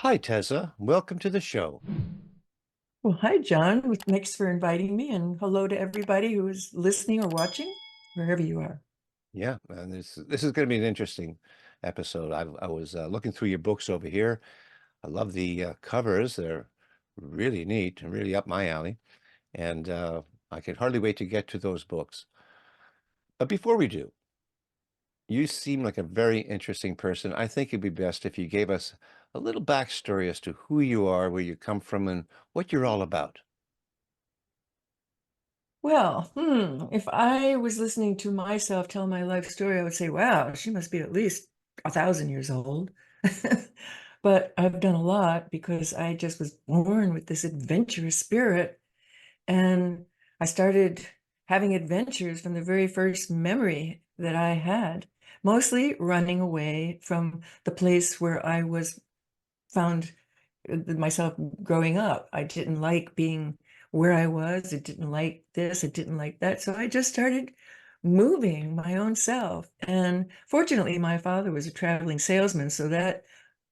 Hi, teZa. Welcome to the show. Well, hi, John. Thanks for inviting me, and hello to everybody who is listening or watching, wherever you are. Yeah, and this is going to be an interesting episode. I was looking through your books over here. I love the covers. They're really neat and really up my alley. And I can hardly wait to get to those books. But before we do, you seem like a very interesting person. I think it'd be best if you gave us a little backstory as to who you are, where you come from, and what you're all about. Well, if I was listening to myself tell my life story, I would say, wow, she must be at least 1,000 years old. But I've done a lot because I just was born with this adventurous spirit. And I started having adventures from the very first memory that I had, mostly running away from the place where I was found myself growing up. I didn't like being where I was. I didn't like this. I didn't like that. So I just started moving my own self. And fortunately, my father was a traveling salesman, so that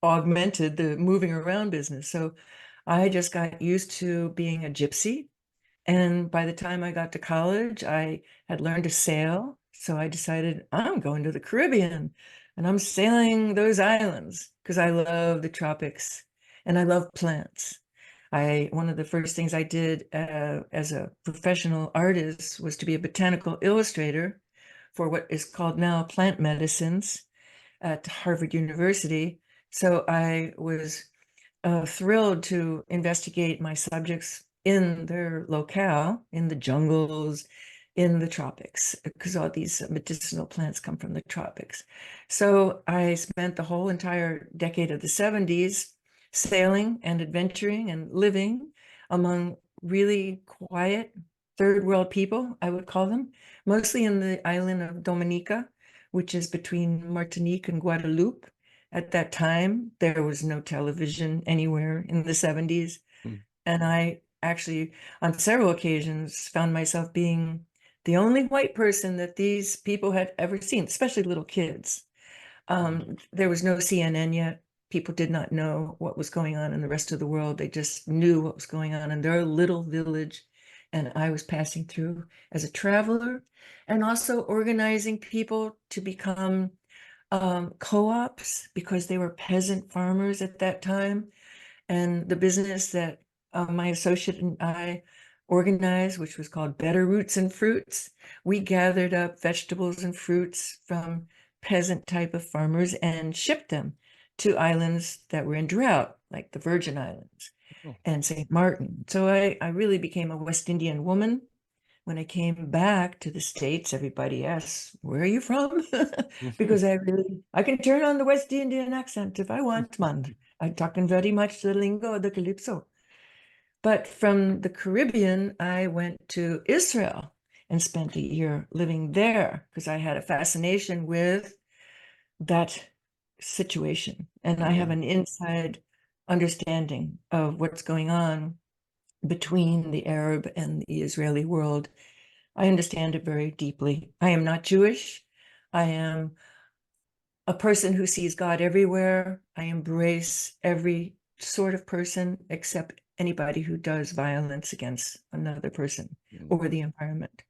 augmented the moving around business. So I just got used to being a gypsy. And by the time I got to college, I had learned to sail. So I decided I'm going to the Caribbean and I'm sailing those islands because I love the tropics and I love plants. One of the first things I did as a professional artist was to be a botanical illustrator for what is called now plant medicines at Harvard University. So I was thrilled to investigate my subjects in their locale, in the jungles, in the tropics, because all these medicinal plants come from the tropics. So I spent the whole entire decade of the 70s sailing and adventuring and living among really quiet third world people, I would call them, mostly in the island of Dominica, which is between Martinique and Guadeloupe. At that time, there was no television anywhere in the 70s. Hmm. And I actually, on several occasions, found myself being the only white person that these people had ever seen, especially little kids. There was no CNN yet. People did not know what was going on in the rest of the world. They just knew what was going on in their little village. And I was passing through as a traveler and also organizing people to become co-ops because they were peasant farmers at that time. And the business that my associate and I organized, which was called Better Roots and Fruits, we gathered up vegetables and fruits from peasant type of farmers and shipped them to islands that were in drought, like the Virgin Islands Oh. and St. Martin. So I really became a West Indian woman. When I came back to the States, everybody asks, where are you from? Because I can turn on the West Indian accent if I want, man. I'm talking very much the lingo of the Calypso. But from the Caribbean, I went to Israel and spent a year living there because I had a fascination with that situation. And I have Yeah. an inside understanding of what's going on between the Arab and the Israeli world. I understand it very deeply. I am not Jewish. I am a person who sees God everywhere. I embrace every sort of person except anybody who does violence against another person Mm. or the environment.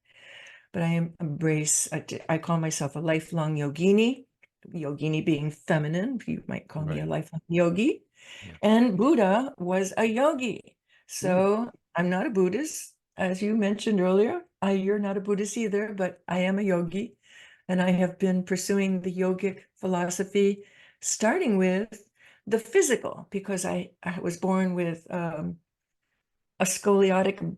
But I call myself a lifelong yogini, yogini being feminine. You might call me a Right. lifelong yogi. Yeah. And Buddha was a yogi. Mm. So I'm not a Buddhist, as you mentioned earlier. You're not a Buddhist either, but I am a yogi. And I have been pursuing the yogic philosophy, starting with the physical, because I was born with a scoliotic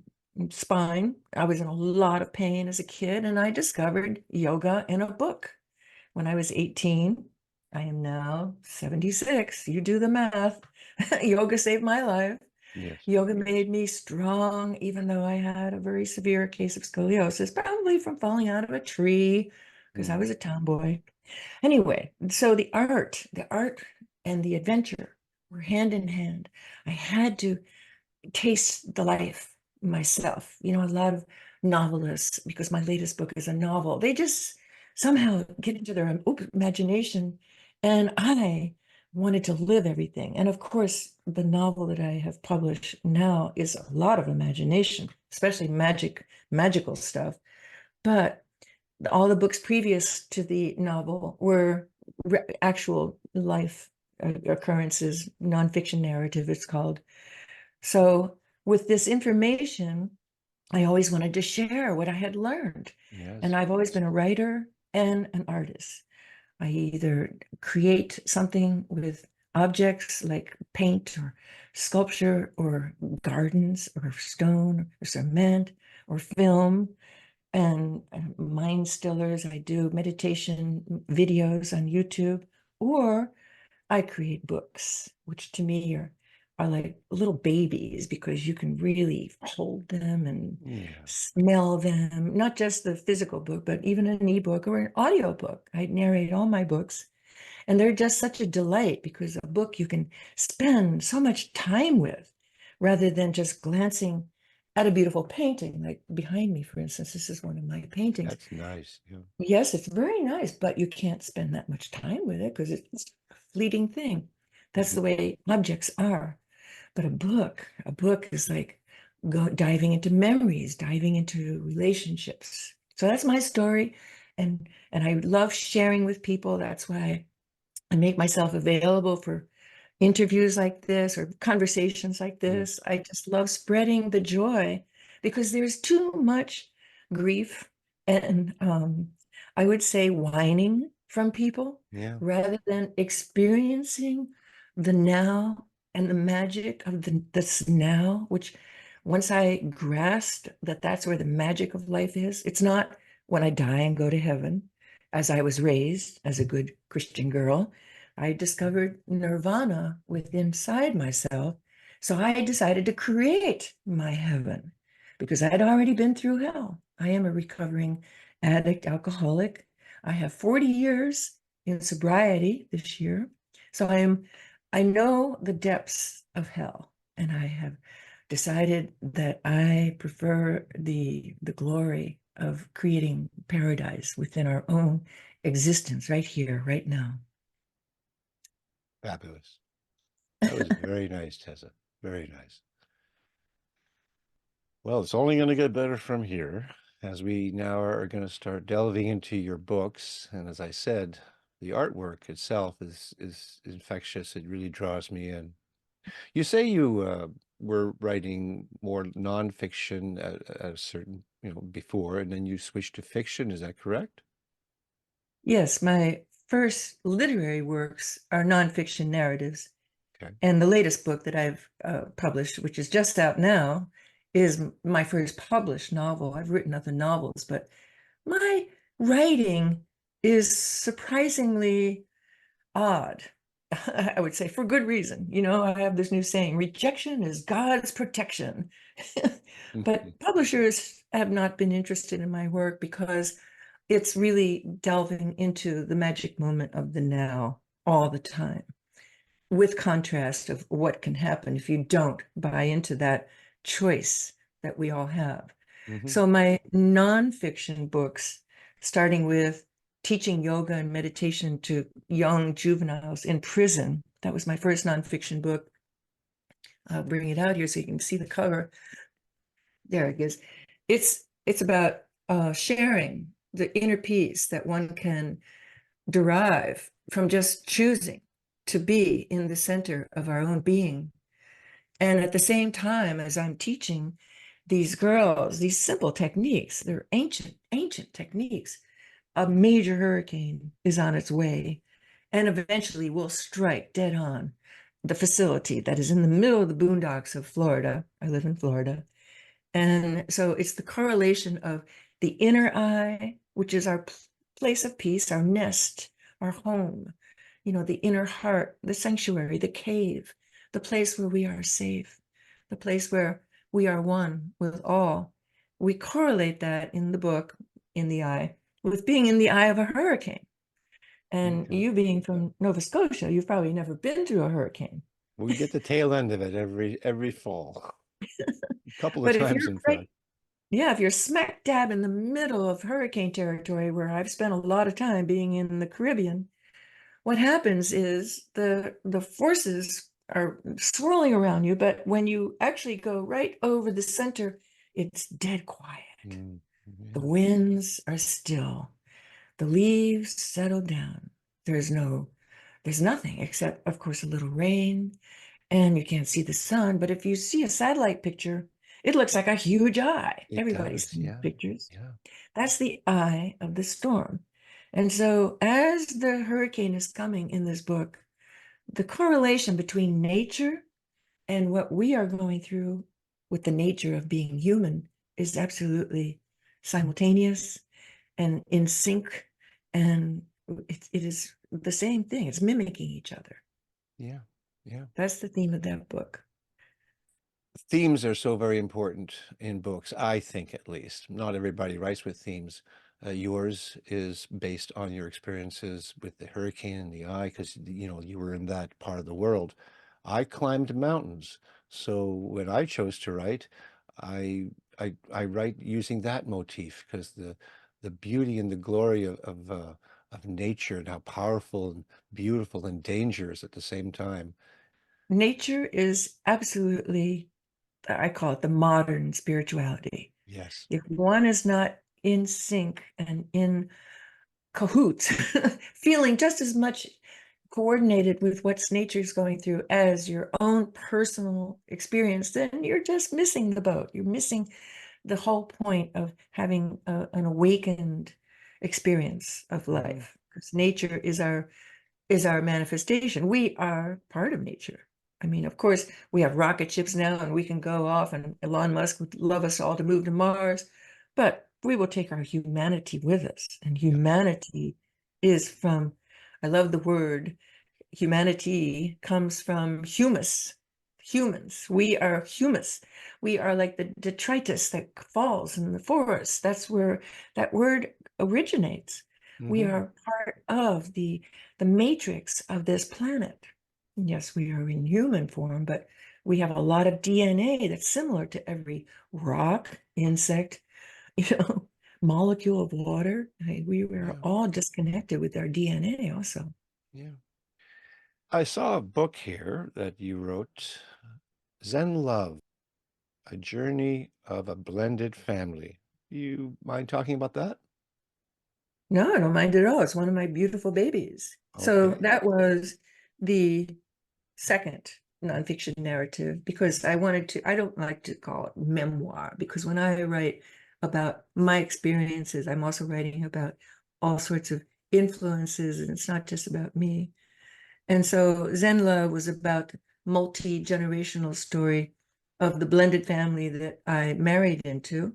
spine. I was in a lot of pain as a kid, and I discovered yoga in a book when I was 18. I am now 76. You do the math. Yoga saved my life. Yes. Yoga made me strong, even though I had a very severe case of scoliosis, probably from falling out of a tree because I Mm. was a tomboy. Anyway, so the art and the adventure were hand in hand. I had to taste the life myself. You know, a lot of novelists, because my latest book is a novel, they just somehow get into their imagination. And I wanted to live everything. And of course, the novel that I have published now is a lot of imagination, especially magical stuff. But all the books previous to the novel were actual life occurrences, nonfiction narrative, it's called. So with this information, I always wanted to share what I had learned. And Yes. I've always been a writer and an artist. I either create something with objects like paint or sculpture or gardens or stone or cement or film and mind stillers. I do meditation videos on YouTube, or I create books, which to me are like little babies because you can really hold them and Yeah. smell them, not just the physical book, but even an ebook or an audio book. I narrate all my books, and they're just such a delight because a book you can spend so much time with rather than just glancing at a beautiful painting. Like behind me, for instance, this is one of my paintings. That's nice. Yeah. Yes, it's very nice, but you can't spend that much time with it because it's a fleeting thing. That's Mhm. the way objects are. But a book is like diving into memories, diving into relationships. So that's my story, and I love sharing with people. That's why I make myself available for interviews like this or conversations like Mm. this. I just love spreading the joy because there's too much grief and I would say whining from people Yeah. rather than experiencing the now and the magic of this now, which once I grasped that that's where the magic of life is, it's not when I die and go to heaven, as I was raised as a good Christian girl. I discovered nirvana within inside myself. So I decided to create my heaven because I had already been through hell. I am a recovering addict, alcoholic. I have 40 years in sobriety this year. So I know the depths of hell, and I have decided that I prefer the glory of creating paradise within our own existence right here, right now. Fabulous. That was very nice, teZa. Very nice. Well, it's only going to get better from here as we now are going to start delving into your books. And as I said, the artwork itself is infectious. It really draws me in. You say you were writing more nonfiction at a certain, before, and then you switched to fiction. Is that correct? Yes, my first literary works are nonfiction narratives. Okay. And the latest book that I've published, which is just out now, is my first published novel. I've written other novels, but my writing is surprisingly odd. I would say for good reason. You know, I have this new saying, rejection is God's protection. Mhm. But publishers have not been interested in my work because it's really delving into the magic moment of the now all the time, with contrast of what can happen if you don't buy into that choice that we all have. Mhm. So my nonfiction books, starting with teaching yoga and meditation to young juveniles in prison, that was my first nonfiction book. I'll bring it out here so you can see the cover. There it is. It's about sharing the inner peace that one can derive from just choosing to be in the center of our own being. And at the same time, as I'm teaching these girls these simple techniques, they're ancient techniques. A major hurricane is on its way and eventually will strike dead on the facility that is in the middle of the boondocks of Florida. I live in Florida. And so it's the correlation of the inner eye, which is our place of peace, our nest, our home, you know, the inner heart, the sanctuary, the cave, the place where we are safe, the place where we are one with all. We correlate that in the book, in the eye, with being in the eye of a hurricane. And Okay. you being from Nova Scotia, you've probably never been through a hurricane. We get the tail end of it every fall. A couple of But if you're times, in right, fact. yeah, if you're smack dab in the middle of hurricane territory, where I've spent a lot of time being in the Caribbean, what happens is the forces are swirling around you, but when you actually go right over the center, it's dead quiet. Mm, The yeah. winds are still. The leaves settle down. There's nothing except, of course, a little rain, and you can't see the sun. But if you see a satellite picture, it looks like a huge eye. It Everybody's does. seen Yeah. pictures. Yeah. That's the eye of the storm. And so, as the hurricane is coming in this book, the correlation between nature and what we are going through with the nature of being human is absolutely simultaneous and in sync. And it is the same thing, it's mimicking each other. Yeah. Yeah. That's the theme of that book. Themes are so very important in books, I think at least. Not everybody writes with themes. Yours is based on your experiences with the hurricane and the eye, because you were in that part of the world. I climbed mountains, so when I chose to write, I I write using that motif because the beauty and the glory of nature and how powerful and beautiful and dangerous at the same time. Nature is absolutely, I call it the modern spirituality. Yes. If one is not in sync and in cahoots, feeling just as much coordinated with what's nature's going through as your own personal experience, then you're just missing the boat. You're missing the whole point of having an awakened experience of Hmm. life. Because nature is our manifestation. We are part of nature. I mean, of course, we have rocket ships now and we can go off, and Elon Musk would love us all to move to Mars, but we will take our humanity with us. And Yeah. humanity is from, I love the word, humanity comes from humus, humans. We are humus. We are like the detritus that falls in the forest. That's where that word originates. We Hmm. are part of the matrix of this planet. Yes, we are in human form, but we have a lot of DNA that's similar to every rock, insect, you know, molecule of water. We are Yeah. all disconnected with our DNA also. Yeah. I saw a book here that you wrote, Zen Love, A Journey of a Blended Family. You mind talking about that? No, I don't mind at all. It's one of my beautiful babies. So Okay. that was the second nonfiction narrative because I don't like to call it memoir because when I write about my experiences, I'm also writing about all sorts of influences, and it's not just about me. And so Zenla was about the multi-generational story of the blended family that I married into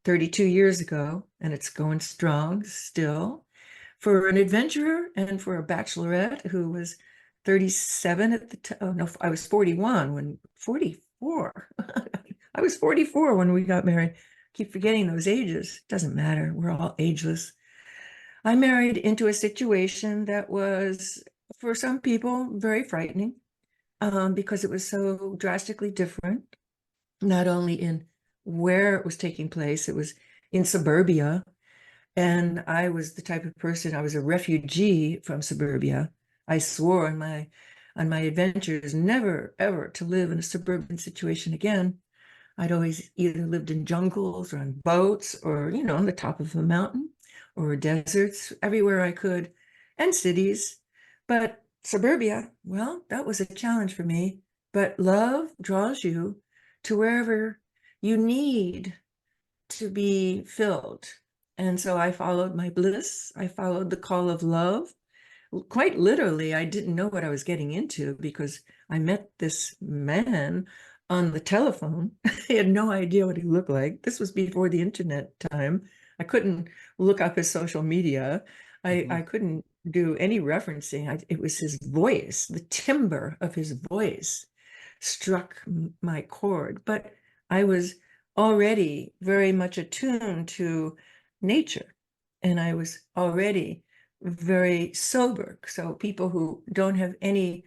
32 years ago, and it's going strong still. For an adventurer and for a bachelorette who was 37 at the time. Oh, no, I was 41 when 44. I was 44 when we got married. Keep forgetting those ages. Doesn't matter. We're all ageless. I married into a situation that was, for some people, very frightening because it was so drastically different, not only in where it was taking place, it was in suburbia. And I was the type of person, I was a refugee from suburbia. I swore on my adventures never ever to live in a suburban situation again. I'd always either lived in jungles or on boats or, on the top of a mountain or deserts, everywhere I could, and cities. But suburbia, well, that was a challenge for me. But love draws you to wherever you need to be filled. And so I followed my bliss. I followed the call of love. Quite literally, I didn't know what I was getting into because I met this man on the telephone. I had no idea what he looked like. This was before the internet time. I couldn't look up his social media. Hmm. I couldn't do any referencing. It was his voice, the timbre of his voice struck my chord. But I was already very much attuned to nature, and I was already very sober. So people who don't have any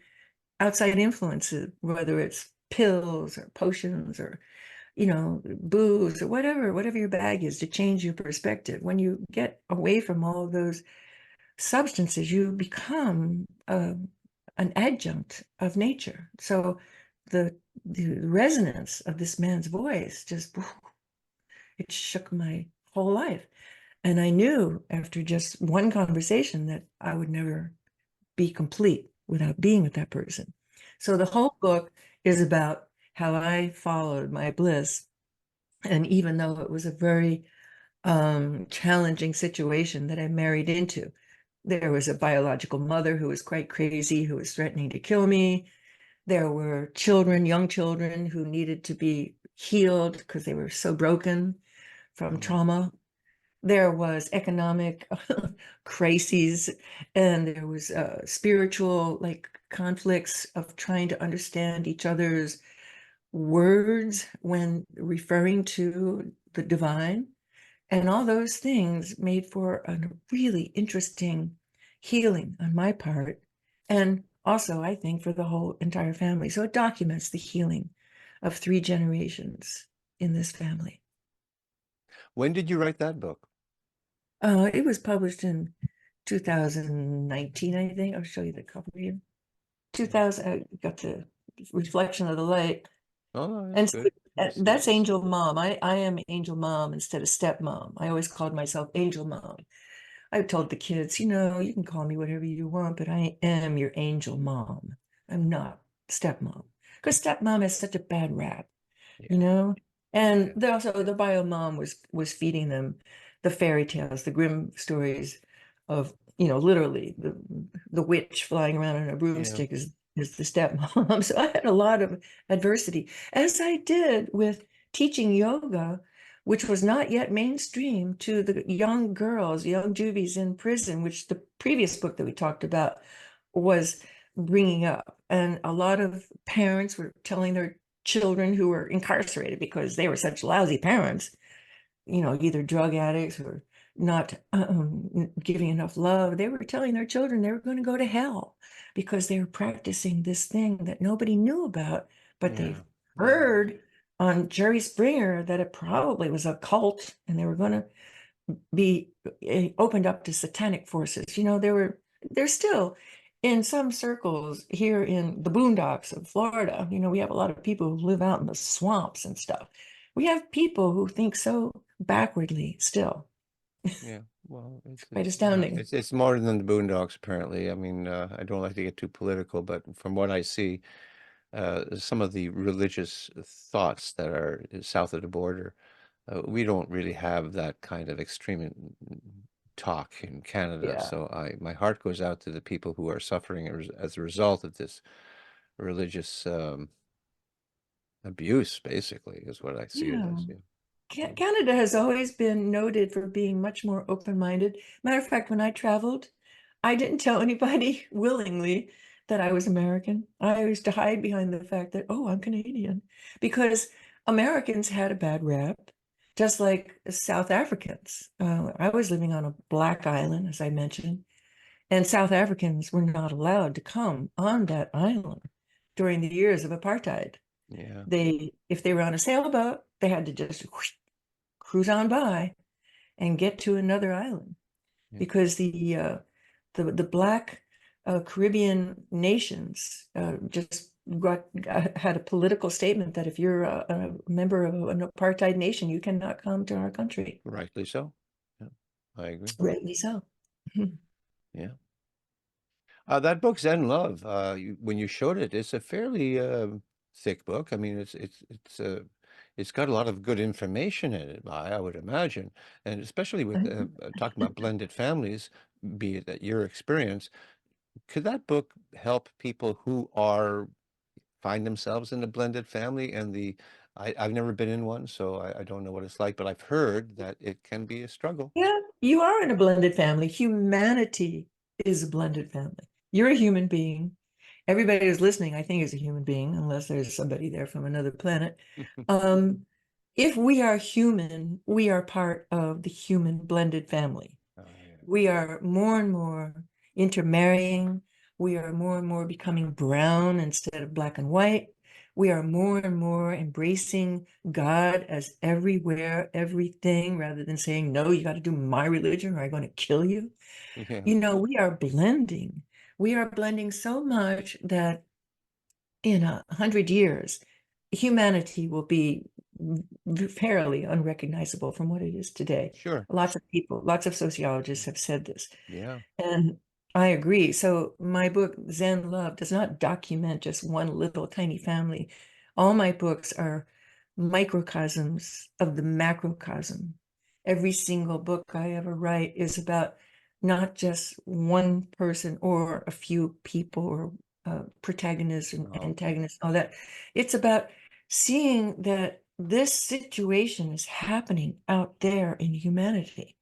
outside influences, whether it's pills or potions or, booze or whatever your bag is to change your perspective. When you get away from all of those substances, you become an adjunct of nature. So the resonance of this man's voice just, it shook my whole life. And I knew after just one conversation that I would never be complete without being with that person. So the whole book is about how I followed my bliss. And even though it was a very challenging situation that I married into, there was a biological mother who was quite crazy, who was threatening to kill me. There were children, young children, who needed to be healed because they were so broken from Mm. trauma. There was economic crises, and there was spiritual like conflicts of trying to understand each other's words when referring to the divine. And all those things made for a really interesting healing on my part. And also, I think, for the whole entire family. So it documents the healing of 3 generations in this family. When did you write that book? It was published in 2019, I think. I'll show you the cover here. 2000, I got the reflection of the light. Oh, no, that's And good. that's Angel Mom. I am Angel Mom instead of stepmom. I always called myself Angel Mom. I told the kids, you can call me whatever you want, but I am your angel mom. I'm not stepmom. Because stepmom has such a bad rap, you Yeah, know? yeah, And also the bio mom was feeding them the fairy tales, the grim stories of, literally the witch flying around on a yeah, broomstick is the stepmom. So I had a lot of adversity, as I did with teaching yoga, which was not yet mainstream to the young girls, young juvies in prison, which the previous book that we talked about was bringing up. And a lot of parents were telling their children who were incarcerated because they were such lousy parents, either drug addicts or not giving enough love. They were telling their children they were going to go to hell because they were practicing this thing that nobody knew about, but they yeah, yeah, heard on Jerry Springer that it probably was a cult and they were going to be opened up to satanic forces. They're still in some circles here in the boondocks of Florida. We have a lot of people who live out in the swamps and stuff. We have people who think so backwardly still. yeah. Well, Quite astounding. it's more than the Boondocks, apparently. I mean, I don't like to get too political, but from what I see, some of the religious thoughts that are south of the border, we don't really have that kind of extreme talk in Canada. Yeah. So my heart goes out to the people who are suffering as a result of this religious abuse, basically, is what I see it Yeah. as. Yeah. Yeah. Canada has always been noted for being much more open-minded. Matter of fact, when I traveled, I didn't tell anybody willingly that I was American. I used to hide behind the fact that, oh, I'm Canadian, because Americans had a bad rap, just like South Africans. I was living on a black island, as I mentioned, and South Africans were not allowed to come on that island during the years of apartheid. Yeah. If they were on a sailboat, they had to just whoosh, cruise on by and get to another island Yeah. because the black Caribbean nations had a political statement that if you're a member of an apartheid nation, you cannot come to our country. Rightly so. Yeah. I agree. Rightly so. Yeah. That book, Zen Love, when you showed it, it's a fairly thick book. I mean, it's got a lot of good information in it, I would imagine, and especially with talking about blended families, be it that your experience, could that book help people who are find themselves in a blended family and I've never been in one, so I don't know what it's like, but I've heard that it can be a struggle. Yeah, you are in a blended family. Humanity is a blended family. You're a human being. Everybody who's listening, I think, is a human being, unless there's somebody there from another planet. Um, if we are human, we are part of the human blended family. Oh, yeah. We are more and more intermarrying. We are more and more becoming brown instead of black and white. We are more and more embracing God as everywhere, everything, rather than saying, no, you got to do my religion or I'm going to kill you. Yeah. You know, we are blending. We are blending so much that in 100 years, humanity will be fairly unrecognizable from what it is today. Sure. Lots of people, lots of sociologists have said this. Yeah. And I agree. So my book, Zen Love, does not document just one little tiny family. All my books are microcosms of the macrocosm. Every single book I ever write is about not just one person or a few people or protagonists and Okay. antagonists, all that. It's about seeing that this situation is happening out there in humanity.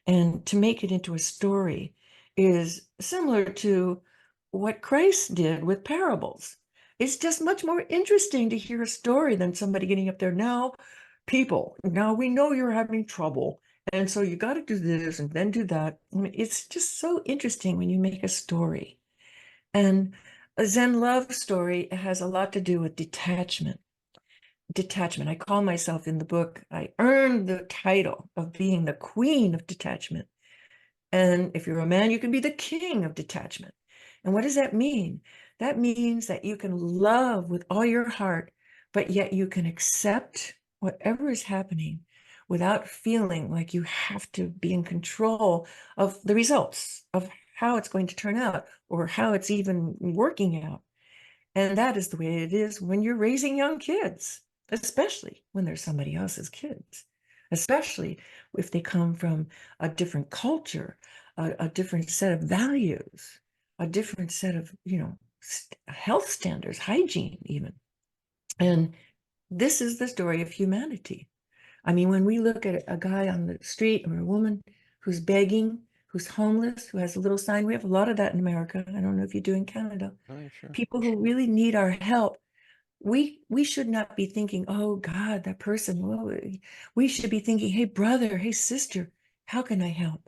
And to make it into a story is similar to what Christ did with parables. It's just much more interesting to hear a story than somebody getting up there. Now, people, now we know you're having trouble. And so you got to do this and then do that. I mean, it's just so interesting when you make a story. And a Zen love story has a lot to do with detachment. Detachment. I call myself in the book, I earned the title of being the queen of detachment. And if you're a man, you can be the king of detachment. And what does that mean? That means that you can love with all your heart, but yet you can accept whatever is happening without feeling like you have to be in control of the results, of how it's going to turn out or how it's even working out. And that is the way it is when you're raising young kids, especially when they're somebody else's kids, especially if they come from a different culture, a different set of values, a different set of, health standards, hygiene, even. And this is the story of humanity. I mean, when we look at a guy on the street or a woman who's begging, who's homeless, who has a little sign, we have a lot of that in America. I don't know if you do in Canada. Oh, yeah, sure. People who really need our help, we should not be thinking, oh God, that person. Well, we should be thinking, hey brother, hey sister, how can I help?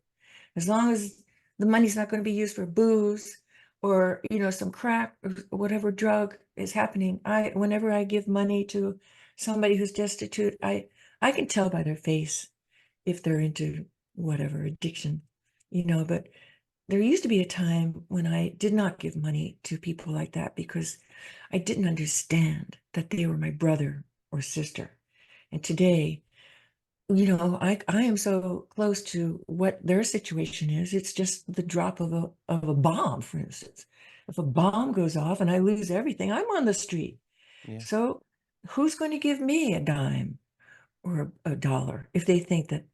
As long as the money's not going to be used for booze or some crack or whatever drug is happening. Whenever I give money to somebody who's destitute, I can tell by their face if they're into whatever addiction, but there used to be a time when I did not give money to people like that because I didn't understand that they were my brother or sister. And today, I am so close to what their situation is. It's just the drop of a bomb, for instance. If a bomb goes off and I lose everything, I'm on the street. Yeah. So who's going to give me a dime or a dollar if they think that,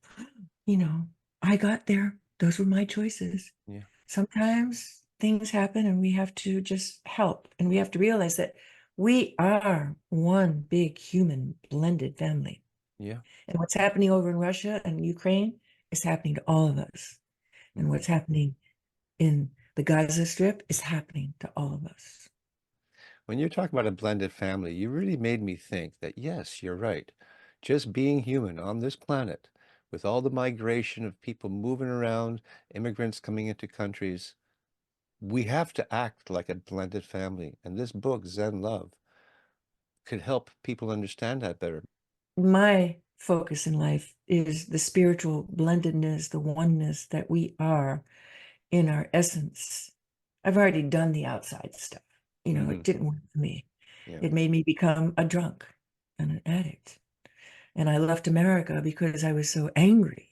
you know, I got there? Those were my choices. Yeah. Sometimes things happen and we have to just help. And we have to realize that we are one big human blended family. Yeah. And what's happening over in Russia and Ukraine is happening to all of us. And Mm. what's happening in the Gaza Strip is happening to all of us. When you're talking about a blended family, you really made me think that, yes, you're right. Just being human on this planet, with all the migration of people moving around, immigrants coming into countries, we have to act like a blended family. And this book, Zen Love, could help people understand that better. My focus in life is the spiritual blendedness, the oneness that we are in our essence. I've already done the outside stuff. Hmm. It didn't work for me. Yeah. It made me become a drunk and an addict. And I left America because I was so angry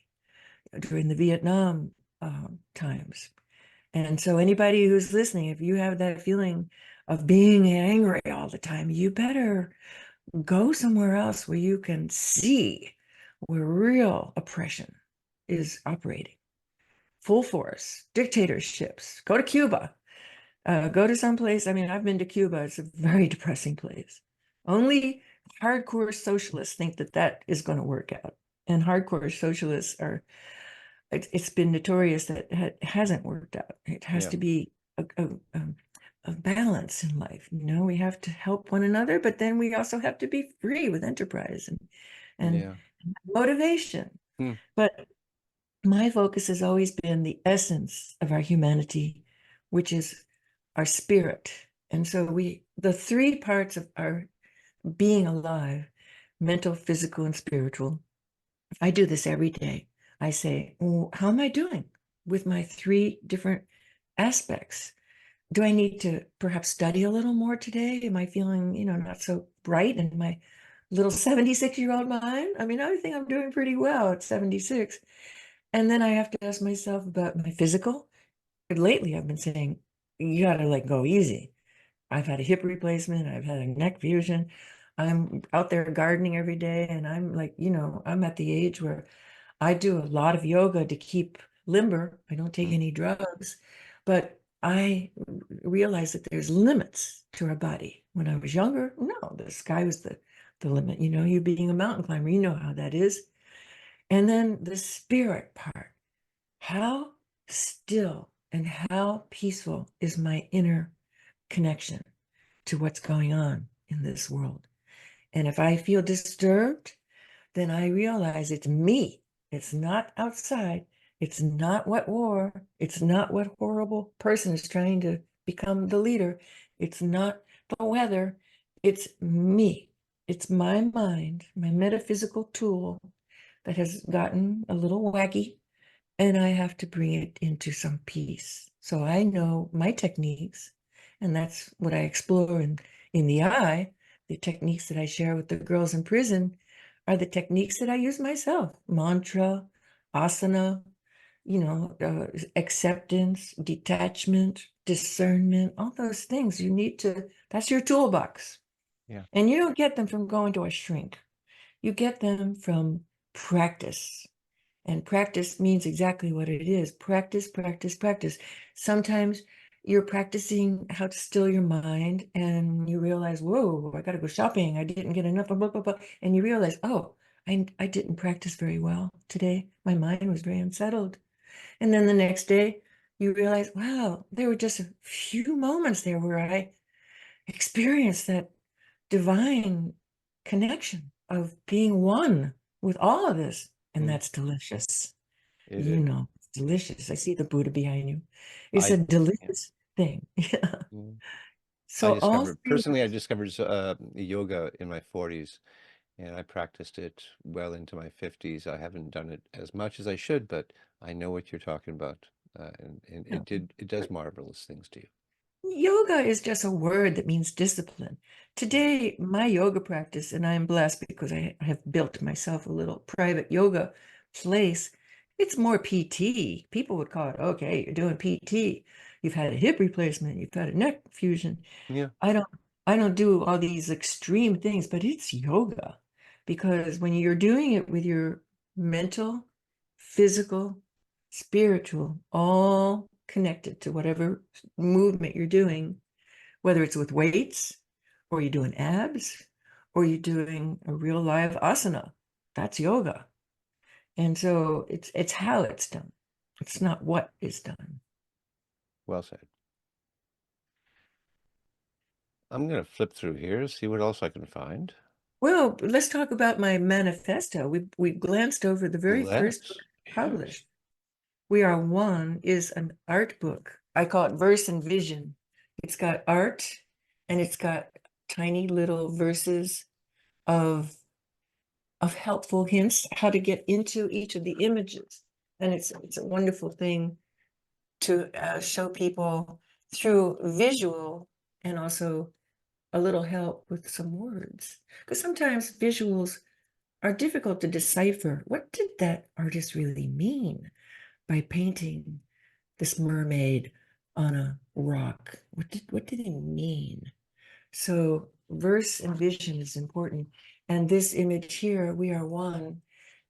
during the Vietnam times. And so, anybody who's listening, if you have that feeling of being angry all the time, you better go somewhere else where you can see where real oppression is operating. Full force, dictatorships. Go to Cuba. Go to some place. I mean, I've been to Cuba. It's a very depressing place. Only hardcore socialists think that that is going to work out. And hardcore socialists it's been notorious that it hasn't worked out. It has Yeah. to be a balance in life. We have to help one another, but then we also have to be free with enterprise and Yeah. motivation. Hmm. But my focus has always been the essence of our humanity, which is our spirit. And so the three parts of our being alive, mental, physical, and spiritual. I do this every day. I say, oh, how am I doing with my three different aspects? Do I need to perhaps study a little more today? Am I feeling, not so bright in my little 76-year-old mind? I mean, I think I'm doing pretty well at 76. And then I have to ask myself about my physical. Lately, I've been saying, you got to go easy. I've had a hip replacement. I've had a neck fusion. I'm out there gardening every day. And I'm I'm at the age where I do a lot of yoga to keep limber. I don't take Mm. any drugs, but I realized that there's limits to our body. When I was younger, no, the sky was the limit. You being a mountain climber, you know how that is. And then the spirit part. How still and how peaceful is my inner connection to what's going on in this world? And if I feel disturbed, then I realize it's me. It's not outside. It's not what war. It's not what horrible person is trying to become the leader. It's not the weather. It's me. It's my mind, my metaphysical tool that has gotten a little wacky, and I have to bring it into some peace. So I know my techniques, and that's what I explore in the eye. The techniques that I share with the girls in prison are the techniques that I use myself. Mantra, asana, acceptance, detachment, discernment, all those things you need to, that's your toolbox. Yeah. And you don't get them from going to a shrink. You get them from practice. And practice means exactly what it is. Practice, practice, practice. Sometimes you're practicing how to still your mind and you realize, whoa, I got to go shopping. I didn't get enough, blah, blah, blah. And you realize, oh, I didn't practice very well today. My mind was very unsettled. And then the next day you realize, wow, there were just a few moments there where I experienced that divine connection of being one with all of this. And Mm. that's delicious. It is. It's delicious. I see the Buddha behind you. It's I, a yeah. delicious thing. Yeah. Mm. I So all discovered, three of personally, I us, discovered yoga in my 40s, and I practiced it well into my 50s. I haven't done it as much as I should, but I know what you're talking about. And yeah. it does marvelous things to you. Yoga is just a word that means discipline. Mm. Today, my yoga practice, and I'm blessed because I have built myself a little private yoga place. It's more PT. People would call it, okay, you're doing PT. You've had a hip replacement, you've had a neck fusion. Yeah. I don't I don't do all these extreme things, but it's yoga because when you're doing it with your mental, physical, spiritual, all connected to whatever movement you're doing, whether it's with weights or you're doing abs or you're doing a real live asana, that's yoga. And so it's how it's done. It's not what is done. Well said. I'm going to flip through here, see what else I can find. Well, let's talk about my manifesto. We glanced over the very first book Let's. Yes. published. We Are One is an art book. I call it Verse and Vision. It's got art and it's got tiny little verses of helpful hints how to get into each of the images. And it's a wonderful thing to show people through visual and also a little help with some words. Because sometimes visuals are difficult to decipher. What did that artist really mean by painting this mermaid on a rock? What did he mean? So verse and vision is important. And this image here, we are one.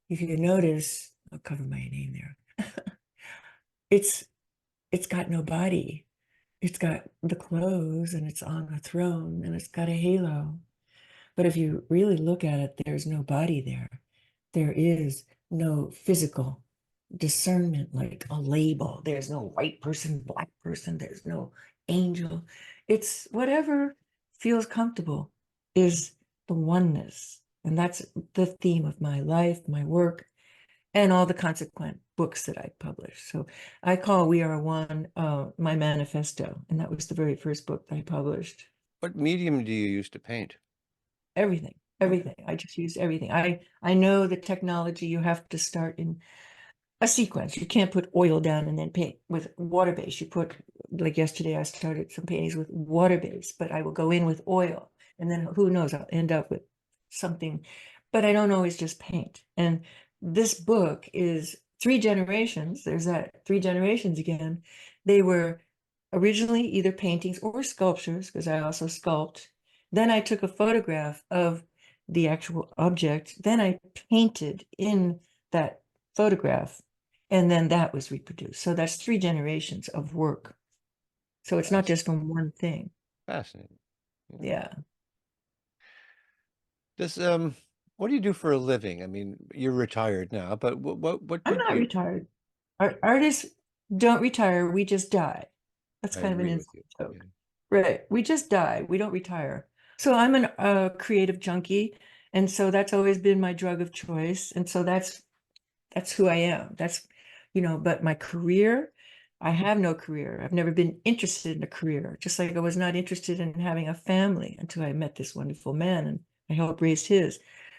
If you notice, I'll cover my name there. it's it's got no body. It's got the clothes and it's on a throne and it's got a halo. But if you really look at it, there's no body there. There is no physical discernment like a label. There's no white person, black person. There's no angel. It's whatever feels comfortable is the oneness. And that's the theme of my life, my work, and all the consequent books that I published. So I call We Are One my manifesto. And that was the very first book that I published. What medium do you use to paint? everything. I just use everything. I know the technology. You have to start in a sequence. You can't put oil down and then paint with water base. You put, like yesterday, I started some paintings with water base, but I will go in with oil, and then who knows, I'll end up with something. But I don't always just paint. And this book is three generations. There's that three generations again. They were originally either paintings or sculptures, because I also sculpt. Then I took a photograph of the actual object. Then I painted in that photograph, and then that was reproduced. So that's three generations of work. So it's not Fascinating. just from one thing. Fascinating. Yeah. Yeah. Does what do you do for a living? I mean, you're retired now, but what I'm did not you? retired. Artists don't retire, we just die. That's I kind of an agree with inside you. Yeah. joke. Right. We just die. We don't retire. So I'm a creative junkie. And so that's always been my drug of choice. And so that's who I am. But my career, I have no career. I've never been interested in a career, just like I was not interested in having a family until I met this wonderful man and I helped raise his.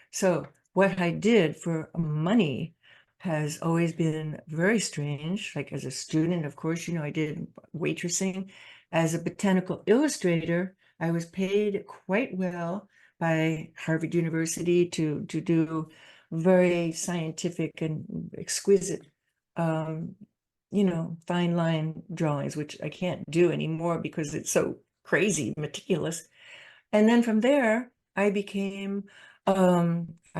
So what I did for money has always been very strange. Like as a student, of course, I did waitressing. As a botanical illustrator, I was paid quite well by Harvard University to do very scientific and exquisite, um, fine line drawings, which I can't do anymore because it's so crazy, meticulous. And then from there, I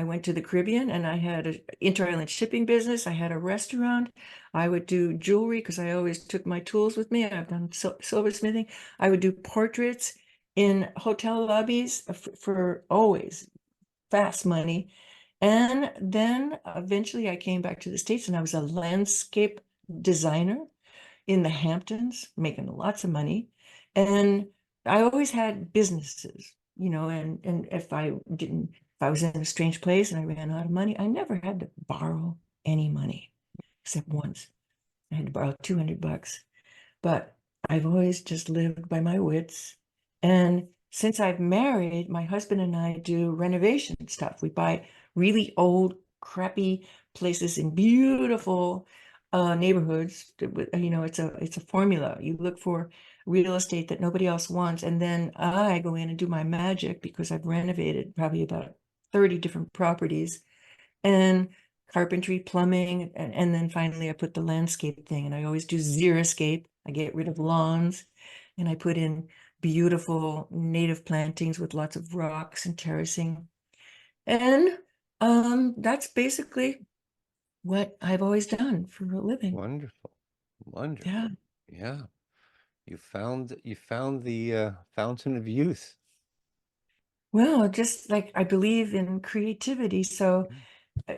went to the Caribbean and I had an inter-island shipping business. I had a restaurant. I would do jewelry because I always took my tools with me. I've done silversmithing. I would do portraits in hotel lobbies for always fast money. And then eventually I came back to the States and I was a landscape designer in the Hamptons, making lots of money. And I always had businesses, and if I was in a strange place and I ran out of money, I never had to borrow any money except once. I had to borrow 200 bucks. But I've always just lived by my wits. And since I've married, my husband and I do renovation stuff. We buy really old, crappy places in beautiful neighborhoods. It's a formula. You look for real estate that nobody else wants, and then I go in and do my magic because I've renovated probably about 30 different properties and carpentry, plumbing, and then finally I put the landscape thing. And I always do xeriscape. I get rid of lawns, and I put in beautiful native plantings with lots of rocks and terracing. And that's basically what I've always done for a living. Wonderful. Yeah. Wonderful. Yeah. You found the fountain of youth. Well, just like I believe in creativity, so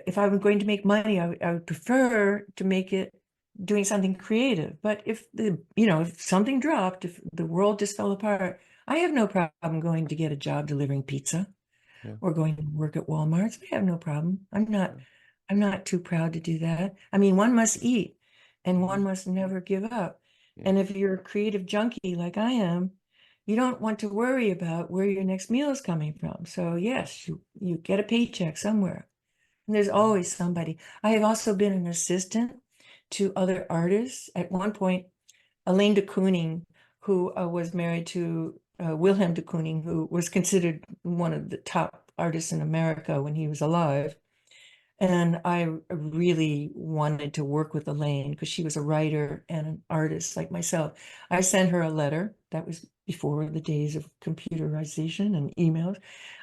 if I were going to make money, I would prefer to make it doing something creative. But if something dropped, if the world just fell apart, I have no problem going to get a job delivering pizza Yeah. or going to work at Walmart. I have no problem. Yeah. I'm not too proud to do that. I mean, one must eat and Mhm. one must never give up. Yeah. And if you're a creative junkie like I am, you don't want to worry about where your next meal is coming from. So yes, you get a paycheck somewhere. And there's Mhm. always somebody. I have also been an assistant to other artists. At one point, Elaine de Kooning, who was married to Wilhelm de Kooning, who was considered one of the top artists in America when he was alive. And I really wanted to work with Elaine because she was a writer and an artist like myself. I sent her a letter. That was before the days of computerization and emails.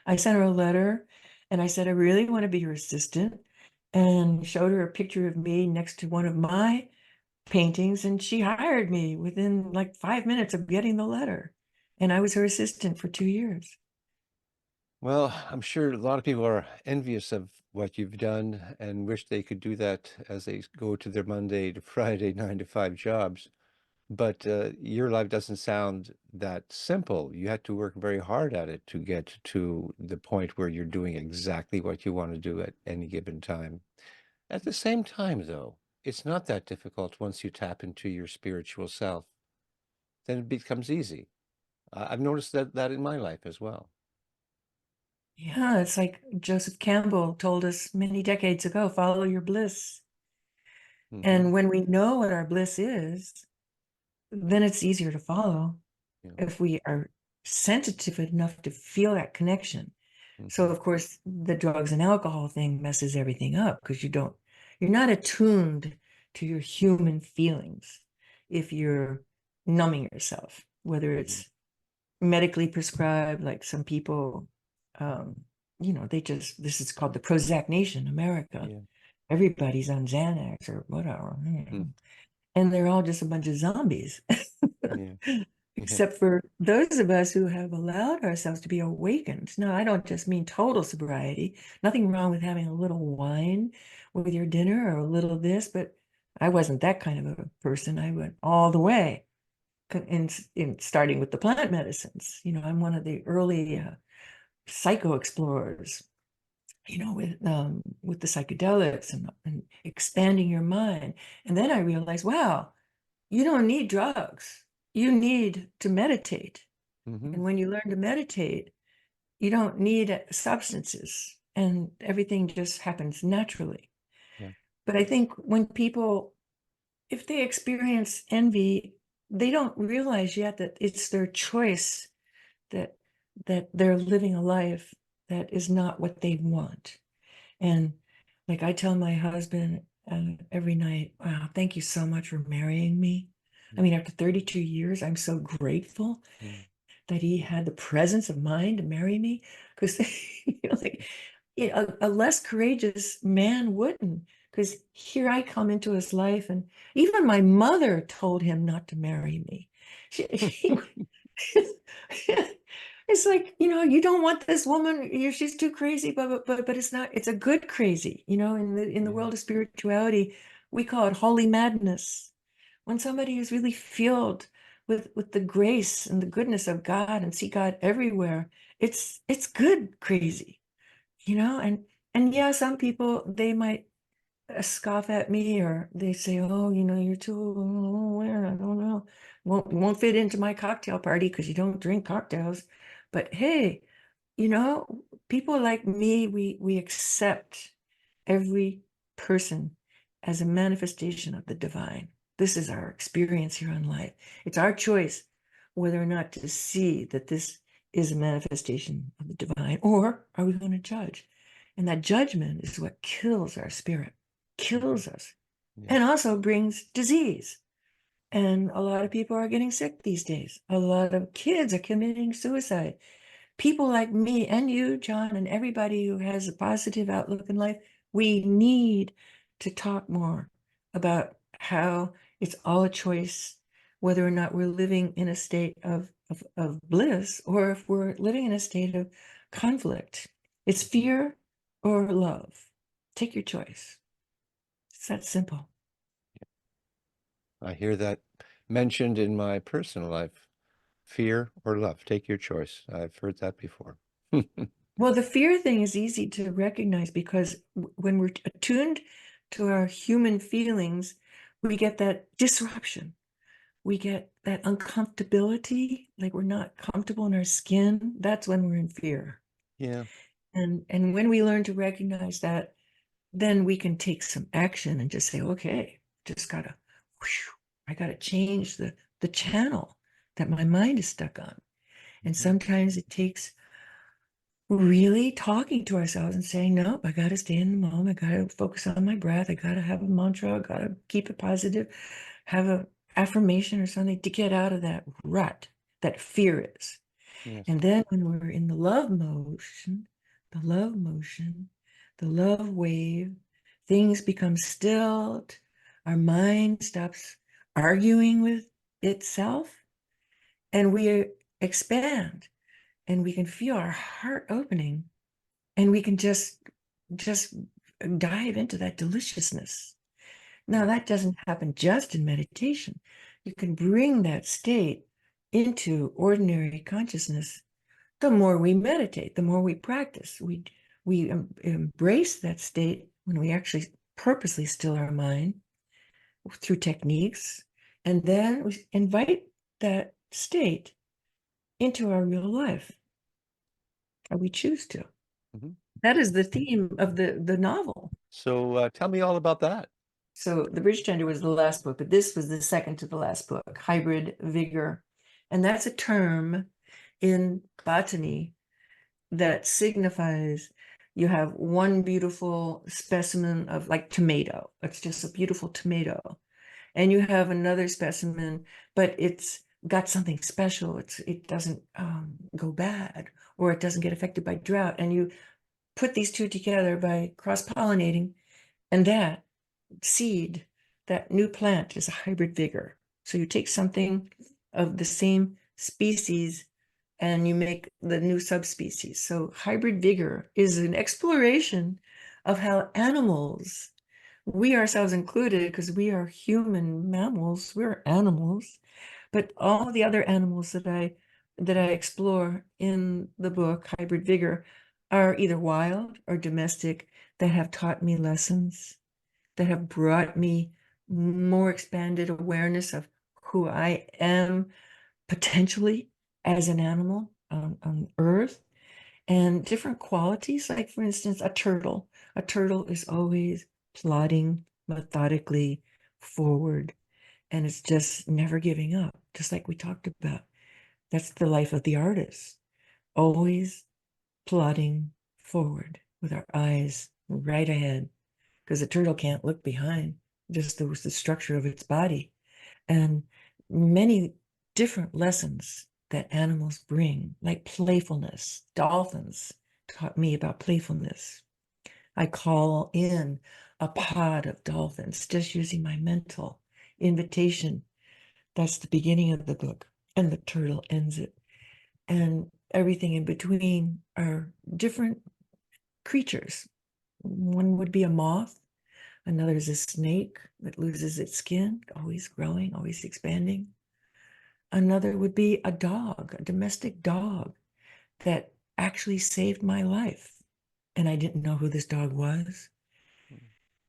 I sent her a letter and I said, I really want to be your assistant, and showed her a picture of me next to one of my paintings. And she hired me within like 5 minutes of getting the letter. And I was her assistant for 2 years. Well, I'm sure a lot of people are envious of what you've done and wish they could do that as they go to their Monday to Friday 9 to 5 jobs. But your life doesn't sound that simple. You had to work very hard at it to get to the point where you're doing exactly what you want to do at any given time. At the same time, though, it's not that difficult once you tap into your spiritual self. Then it becomes easy. I've noticed that in my life as well. Yeah, it's like Joseph Campbell told us many decades ago, follow your bliss. Hmm. And when we know what our bliss is, then it's easier to follow Yeah. if we are sensitive enough to feel that connection. So Hmm. of course the drugs and alcohol thing messes everything up because you're not attuned to your human feelings if you're numbing yourself, whether Hmm. it's medically prescribed, like some people, um, this is called the Prozac Nation, America. Yeah. Everybody's on Xanax or whatever, Mm. and they're all just a bunch of zombies. Yeah. Yeah. Except for those of us who have allowed ourselves to be awakened. No, I don't just mean total sobriety. Nothing wrong with having a little wine with your dinner or a little this, but I wasn't that kind of a person. I went all the way in starting with the plant medicines. I'm one of the early psycho explorers, with the psychedelics and expanding your mind. And then I realized, wow, you don't need drugs. You need to meditate. Hmm. And when you learn to meditate, you don't need substances and everything just happens naturally. Yeah. But I think when people, if they experience envy, they don't realize yet that it's their choice that they're living a life that is not what they want. And like I tell my husband every night, wow, thank you so much for marrying me. I mean, after 32 years, I'm so grateful Mm. that he had the presence of mind to marry me. Because, like a less courageous man wouldn't. Because here I come into his life, and even my mother told him not to marry me. She, it's like, you don't want this woman, she's too crazy, but it's not, it's a good crazy, in the Yeah. world of spirituality, we call it holy madness. When somebody is really filled with the grace and the goodness of God and see God everywhere, it's good crazy, and yeah, some people they might scoff at me or they say, oh, you're too weird. I don't know. Won't fit into my cocktail party because you don't drink cocktails. But hey, you know, people like me, we accept every person as a manifestation of the divine. This is our experience here on life. It's our choice whether or not to see that this is a manifestation of the divine, or are we going to judge? And that judgment is what kills our spirit, Mhm. kills us, Yeah. and also brings disease. And a lot of people are getting sick these days. A lot of kids are committing suicide. People like me and you, John, and everybody who has a positive outlook in life, we need to talk more about how it's all a choice, whether or not we're living in a state of bliss or if we're living in a state of conflict. It's Mhm. fear or love. Take your choice. It's that simple. I hear that mentioned in my personal life. Fear or love, take your choice. I've heard that before. Well, the fear thing is easy to recognize because when we're attuned to our human feelings, we get that disruption. We get that uncomfortability, like we're not comfortable in our skin. That's when we're in fear. Yeah. And when we learn to recognize that, then we can take some action and just say, okay, just gotta, whew, I gotta change the channel that my mind is stuck on. And Mhm. sometimes it takes really talking to ourselves and saying, nope, I got to stay in the moment. I got to focus on my breath. I got to have a mantra. I got to keep it positive, have a affirmation or something to get out of that rut that fear is. Yes. And then when we're in the love motion, the love motion, the love wave, things become stilled. Our mind stops arguing with itself and we expand and we can feel our heart opening and we can just dive into that deliciousness. Now Mm. that doesn't happen just in meditation. You can bring that state into ordinary consciousness. The more we meditate, the more we practice, we embrace that state when we actually purposely still our mind through techniques, and then we invite that state into our real life, or we choose to. Mhm. That is the theme of the novel. So tell me all about that. So the Bridge Tender was the last book, but this was the second to the last book, Hybrid Vigor. And that's a term in botany that signifies you have one beautiful specimen of like tomato. It's just a beautiful tomato. And you have another specimen, but it's got something special. It doesn't go bad, or it doesn't get affected by drought. And you put these two together by cross-pollinating, and that seed, that new plant is a hybrid vigor. So you take something of the same species and you make the new subspecies. So hybrid vigor is an exploration of how animals, we ourselves included, because we are human mammals, we're animals, but all the other animals that I explore in the book, Hybrid Vigor, are either wild or domestic that have taught me lessons, that have brought me more expanded awareness of who I am potentially as an animal on Earth, and different qualities. Like, for instance, a turtle. A turtle is always plodding methodically forward, and it's just never giving up, just like we talked about. That's the life of the artist, always plodding forward with our eyes right ahead, because a turtle can't look behind, just the structure of its body. And many different lessons that animals bring, like playfulness. Dolphins taught me about playfulness. I call in a pod of dolphins just using my mental invitation. That's the beginning of the book, and the turtle ends it. And everything in between are different creatures. One would be a moth, another is a snake that loses its skin, always growing, always expanding. Another would be a dog, a domestic dog that actually saved my life. And I didn't know who this dog was.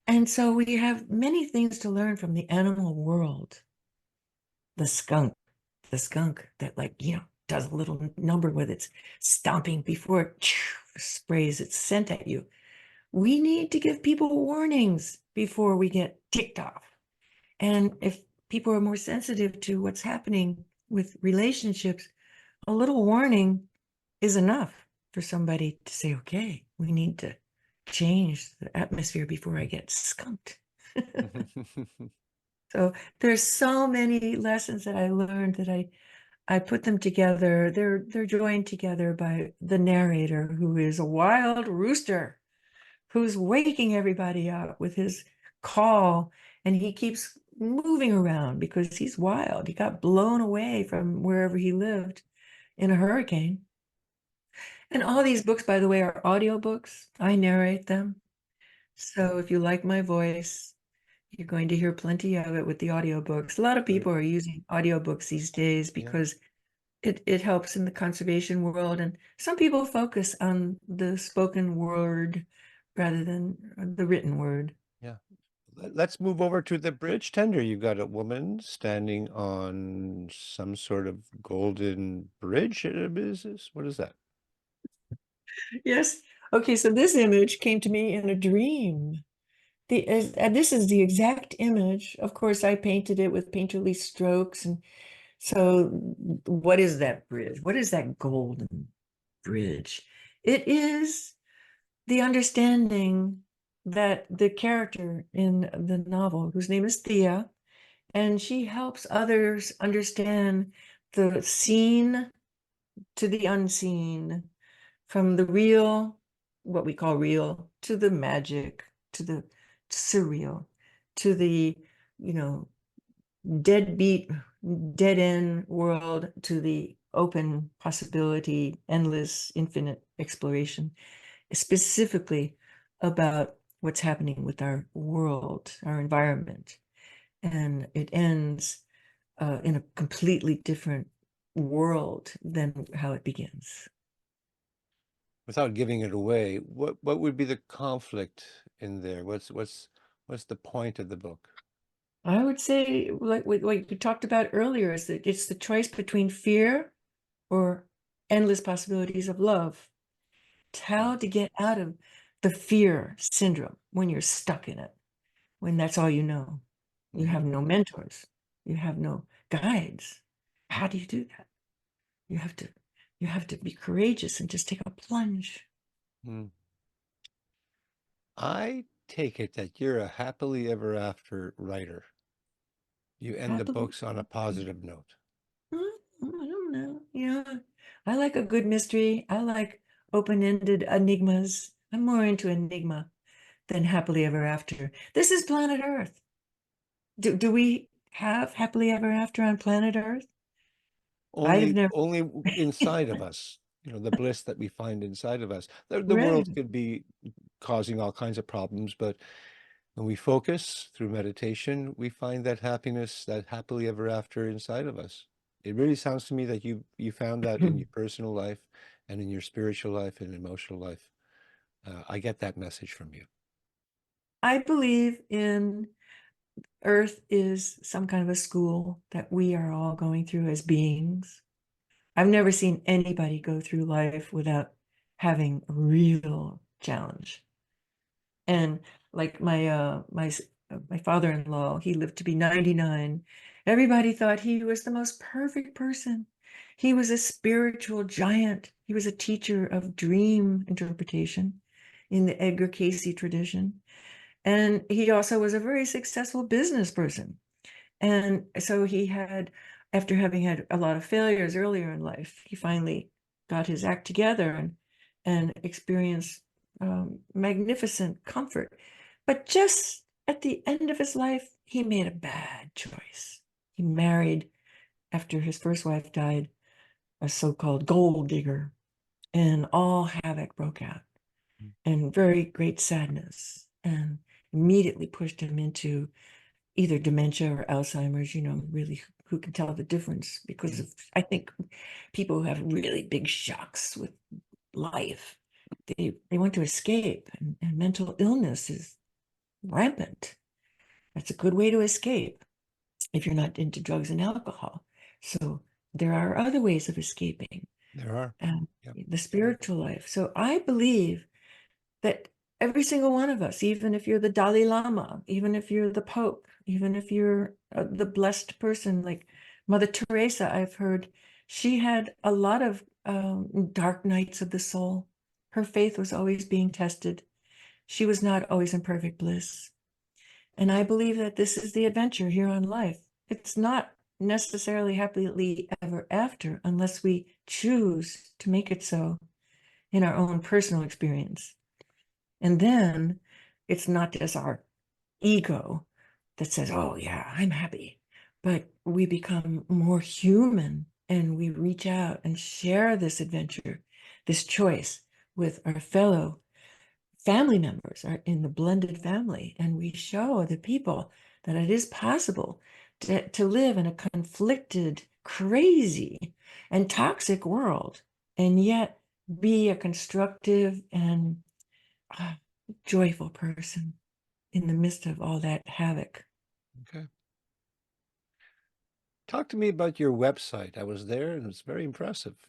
And so we have many things to learn from the animal world. The skunk, the skunk that, like, does a little number with its stomping before it sprays its scent at you. We need to give people warnings before we get ticked off. And if people are more sensitive to what's happening with relationships, a little warning is enough for somebody to say, okay, we need to change the atmosphere before I get skunked. So there's so many lessons that I learned that I put them together. They're joined together by the narrator, who is a wild rooster who's waking everybody up with his call, and he keeps moving around because he's wild. He got blown away from wherever he lived in a hurricane. And all these books, by the way, are audiobooks. I narrate them. So if you like my voice, you're going to hear plenty of it with the audiobooks. A lot of Great. people are using audiobooks these days Yeah. because it helps in the conservation world. And some people focus on the spoken word rather than the written word. Yeah. Let's move over to the bridge tender. You've got a woman standing on some sort of golden bridge. What is that? Yes. Okay, so this image came to me in a dream. This is the exact image. Of course, I painted it with painterly strokes. And so what is that bridge? What is that golden bridge? It is the understanding that the character in the novel, whose name is teZa, and she helps others understand the seen to the unseen, from the real, what we call real, to the magic, to the surreal, to the, you know, deadbeat, dead end world, to the open possibility, endless, infinite exploration, specifically about what's happening with our world, our environment. And it ends in a completely different world than how it begins. Without giving it away, what would be the conflict in there? What's the point of the book? I would say, like what we talked about earlier, is that it's the choice between fear or endless possibilities of love. It's how to get out of the fear syndrome when you're stuck in it, when that's all you know. You Mm-hmm. have no mentors, you have no guides. How do you do that? You have to you have to be courageous and just take a plunge. Mm. I take it that you're a happily ever after writer. You end the Happily. books on a positive note. I don't know. Yeah. I like a good mystery. I like open-ended enigmas. I'm more into enigma than happily ever after. This is planet Earth. Do we have happily ever after on planet Earth? I've Only, never only inside of us, the bliss that we find inside of us. The right. world could be causing all kinds of problems, but when we focus through meditation, we find that happiness, that happily ever after inside of us. It really sounds to me that you found that in your personal life and in your spiritual life and emotional life. I get that message from you. I believe in Earth is some kind of a school that we are all going through as beings. I've never seen anybody go through life without having a real challenge. And like my father-in-law, he lived to be 99. Everybody thought he was the most perfect person. He was a spiritual giant. He was a teacher of dream interpretation in the Edgar Cayce tradition. And he also was a very successful business person. And so he had, after having had a lot of failures earlier in life, he finally got his act together and experienced magnificent comfort. But just at the end of his life, he made a bad choice. He married, after his first wife died, a so-called gold digger, and all havoc broke out and very great sadness, and immediately pushed him into either dementia or Alzheimer's, really who can tell the difference? Because of, I think people who have really big shocks with life, they want to escape, and mental illness is rampant. That's a good way to escape if you're not into drugs and alcohol. So there are other ways of escaping, There are. and Yep. the spiritual life. So I believe that every single one of us, even if you're the Dalai Lama, even if you're the Pope, even if you're the blessed person like Mother Teresa, I've heard she had a lot of dark nights of the soul. Her faith was always being tested. She was not always in perfect bliss. And I believe that this is the adventure here on life. It's not necessarily happily ever after unless we choose to make it so in our own personal experience. And then it's not just our ego that says, oh, yeah, I'm happy, but we become more human and we reach out and share this adventure, this choice with our fellow family members in the blended family. And we show the people that it is possible to live in a conflicted, crazy, and toxic world and yet be a constructive and joyful person in the midst of all that havoc. Okay. Talk to me about your website. I was there and it's very impressive.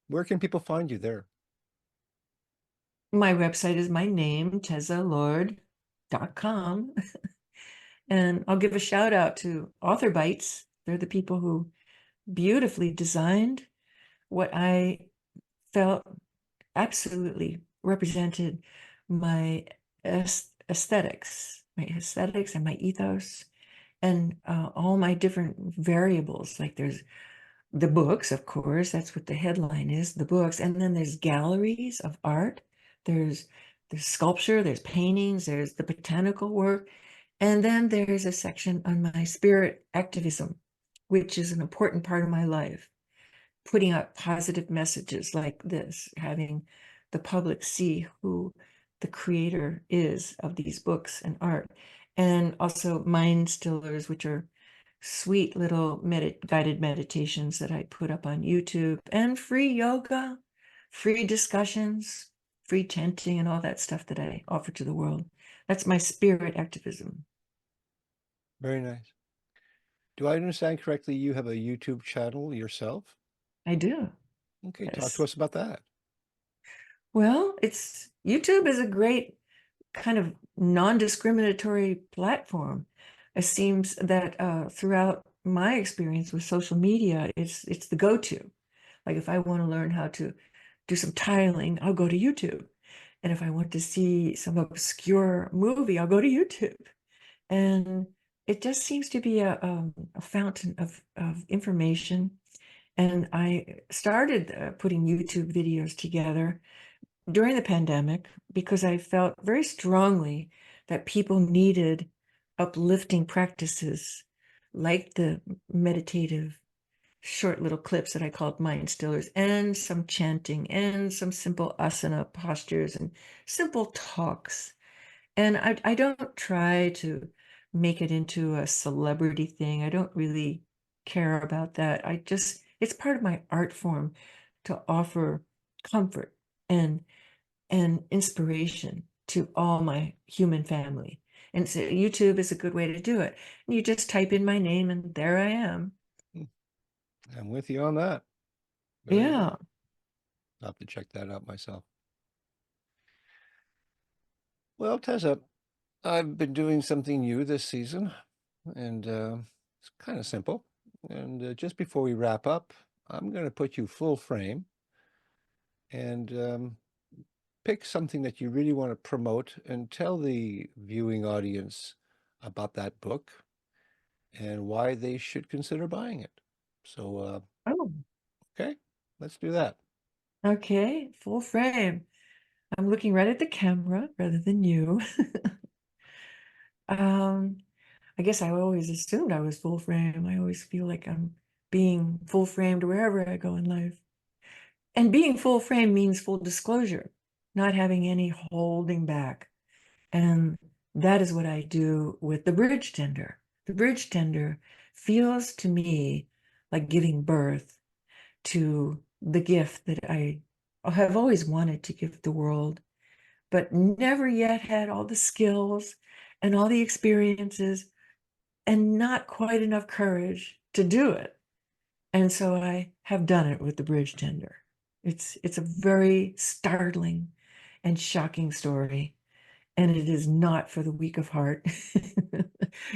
Where can people find you there? My website is my name, tezalord.com. And I'll give a shout out to Author Bites. They're the people who beautifully designed what I felt absolutely represented my aesthetics and my ethos, and all my different variables. Like there's the books, of course, that's what the headline is, the books. And then there's galleries of art. There's there's sculpture, there's paintings, there's the botanical work. And then there's a section on my spirit activism, which is an important part of my life, putting out positive messages like this, having the public see who the creator is of these books and art. And also mind stillers, which are sweet little guided meditations that I put up on YouTube, and free yoga, free discussions, free chanting, and all that stuff that I offer to the world. That's my spirit activism. Very nice. Do I understand correctly? You have a YouTube channel yourself? I do. Okay, talk to Yes. us about that. Well, it's YouTube is a great kind of non-discriminatory platform. It seems that throughout my experience with social media, it's the go-to. Like if I want to learn how to do some tiling, I'll go to YouTube. And if I want to see some obscure movie, I'll go to YouTube. And it just seems to be a fountain of information. And I started putting YouTube videos together during the pandemic because I felt very strongly that people needed uplifting practices like the meditative short little clips that I called mind stillers, and some chanting, and some simple asana postures, and simple talks. And I don't try to make it into a celebrity thing. I don't really care about that. It's part of my art form to offer comfort and inspiration to all my human family. And so YouTube is a good way to do it. You just type in my name and there I am. Hmm, I'm with you on that. Very good. Yeah. I'll have to check that out myself. Well, teZa, I've been doing something new this season, and it's kind of simple. And just before we wrap up, I'm going to put you full frame and pick something that you really want to promote and tell the viewing audience about that book and why they should consider buying it. So, Oh, okay, let's do that. okay. Full frame. I'm looking right at the camera rather than you. um, I guess I always assumed I was full frame. I always feel like I'm being full framed wherever I go in life. And being full frame means full disclosure, not having any holding back. And that is what I do with the bridge tender. The bridge tender feels to me like giving birth to the gift that I have always wanted to give the world, but never yet had all the skills and all the experiences and not quite enough courage to do it. And so I have done it with the bridge tender. It's a very startling and shocking story, and it is not for the weak of heart.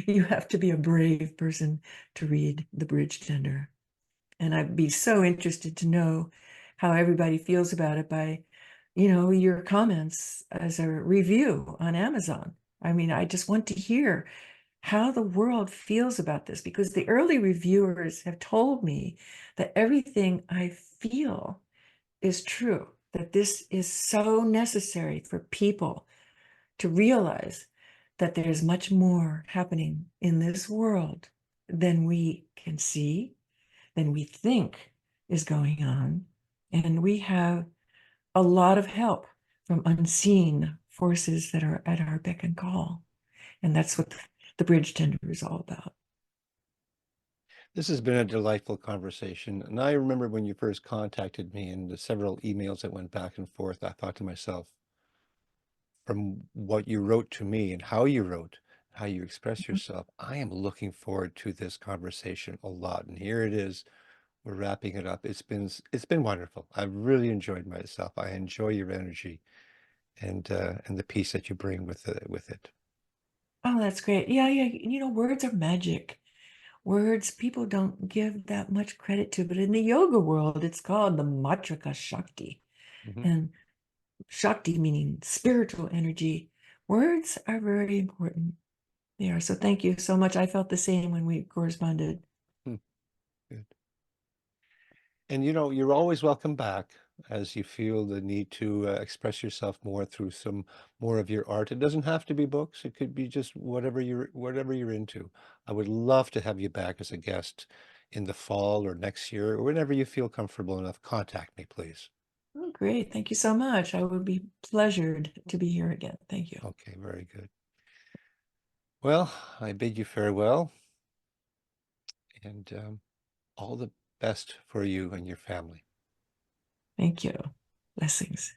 You have to be a brave person to read the bridge tender. And I'd be so interested to know how everybody feels about it by, your comments as a review on Amazon. I mean, I just want to hear how the world feels about this because the early reviewers have told me that everything I feel is true, that this is so necessary for people to realize that there's much more happening in this world than we can see, than we think is going on. And we have a lot of help from unseen forces that are at our beck and call. And that's what the bridge tender is all about. This has been a delightful conversation. And I remember when you first contacted me and the several emails that went back and forth, I thought to myself, from what you wrote to me and how you wrote, how you express yourself, I am looking forward to this conversation a lot. And here it is. We're wrapping it up. It's been wonderful. I've really enjoyed myself. I enjoy your energy and the peace that you bring with it. Oh, that's great. Yeah, yeah. Words are magic. Words people don't give that much credit to, but in the yoga world, it's called the Matrika Shakti. Mhm. And Shakti meaning spiritual energy. Words are very important. They are. So thank you so much. I felt the same when we corresponded. Hmm, good. And you're always welcome back as you feel the need to express yourself more through some more of your art. It doesn't have to be books. It could be just whatever you're into. I would love to have you back as a guest in the fall or next year or whenever you feel comfortable enough. Contact me, please. Oh, great. Thank you so much. I would be pleasured to be here again. Thank you. Okay, very good. Well, I bid you farewell and all the best for you and your family. Thank you. Blessings.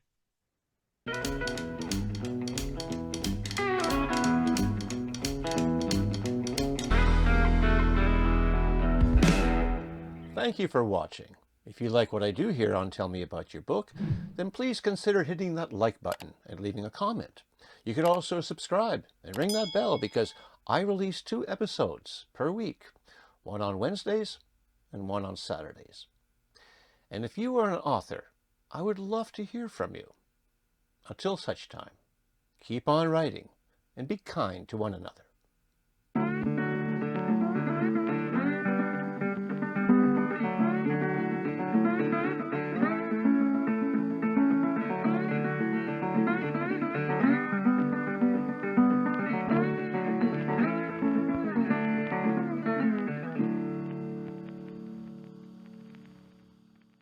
Thank you for watching. If you like what I do here on Tell Me About Your Book, then please consider hitting that like button and leaving a comment. You can also subscribe and ring that bell because I release 2 episodes per week, one on Wednesdays and one on Saturdays. And if you are an author, I would love to hear from you. Until such time, keep on writing and be kind to one another.